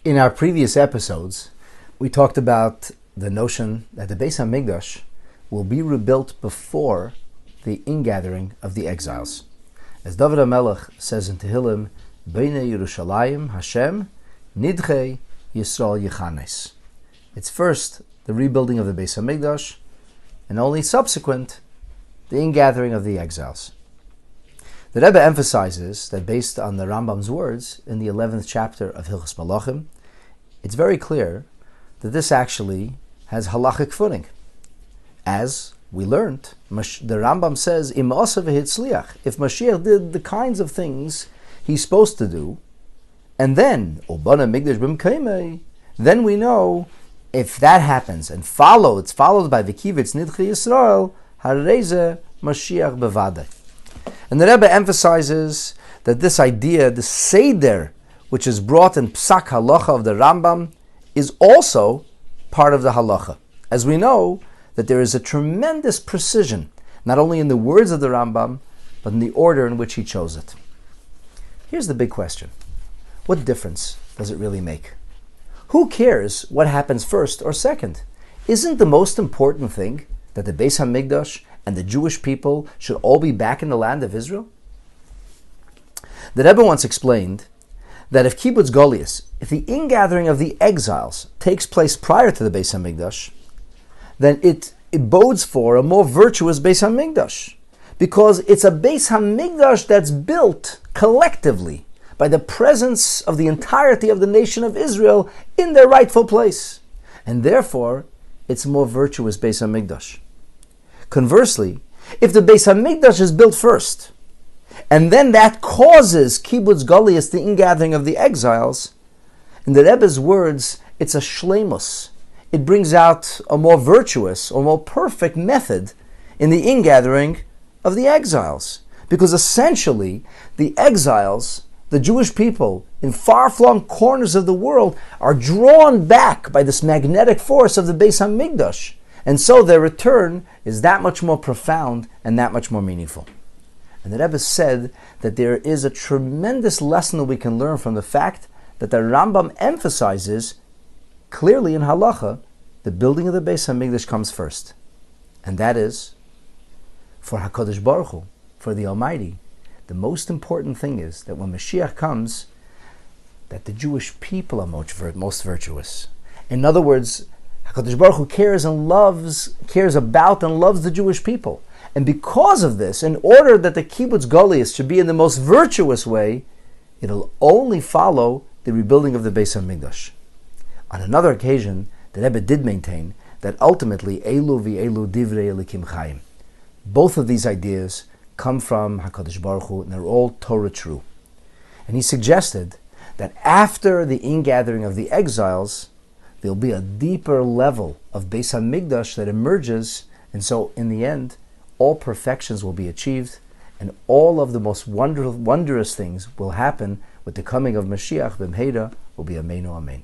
In our previous episodes, we talked about the notion that the Beis HaMikdash will be rebuilt before the ingathering of the exiles. As David HaMelech says in Tehillim, Beinei Yerushalayim Hashem Nidchei Yisrael Yechanes. It's first the rebuilding of the Beis HaMikdash, and only subsequent the ingathering of the exiles. The Rebbe emphasizes that based on the Rambam's words in the 11th chapter of Hilchos Malachim, it's very clear that this actually has halachic footing. As we learned, the Rambam says, Im Asa v'hitzliach, if Moshiach did the kinds of things he's supposed to do, and then, Obana Migdash b'mkeimei, then we know if that happens and it's followed by V'kivitz Nidchei Yisrael, Hareze Mashiach bevadai. And the Rebbe emphasizes that this idea, the Seder, which is brought in Psak Halacha of the Rambam, is also part of the Halacha. As we know that there is a tremendous precision, not only in the words of the Rambam, but in the order in which he chose it. Here's the big question. What difference does it really make? Who cares what happens first or second? Isn't the most important thing that the Beis HaMikdash and the Jewish people should all be back in the land of Israel? The Rebbe once explained that if Kibbutz Goliath, if the ingathering of the exiles takes place prior to the Beis HaMikdash, then it bodes for a more virtuous Beis HaMikdash, because it's a Beis HaMikdash that's built collectively by the presence of the entirety of the nation of Israel in their rightful place. And therefore, it's a more virtuous Beis HaMikdash. Conversely, if the Beis HaMikdash is built first, and then that causes Kibbutz Goliath, the ingathering of the exiles, in the Rebbe's words, it's a shleimus. It brings out a more virtuous or more perfect method in the ingathering of the exiles. Because essentially, the exiles, the Jewish people in far-flung corners of the world, are drawn back by this magnetic force of the Beis HaMikdash. And so their return is that much more profound and that much more meaningful. And the Rebbe said that there is a tremendous lesson that we can learn from the fact that the Rambam emphasizes clearly in Halacha, the building of the Beis HaMikdash comes first. And that is, for HaKadosh Baruch Hu, for the Almighty, the most important thing is that when Moshiach comes, that the Jewish people are most virtuous. In other words, HaKadosh Baruch Hu cares about and loves the Jewish people. And because of this, in order that the Kibbutz Goliath should be in the most virtuous way, it'll only follow the rebuilding of the Beis HaMikdash. On another occasion, the Rebbe did maintain that ultimately, Elu v'Elu divrei Elikim Chaim. Both of these ideas come from HaKadosh Baruch Hu, and they're all Torah true. And he suggested that after the ingathering of the exiles, there'll be a deeper level of Beis HaMikdash that emerges, and so in the end, all perfections will be achieved, and all of the most wondrous things will happen with the coming of Mashiach. B'mheira will be Ameinu Amen.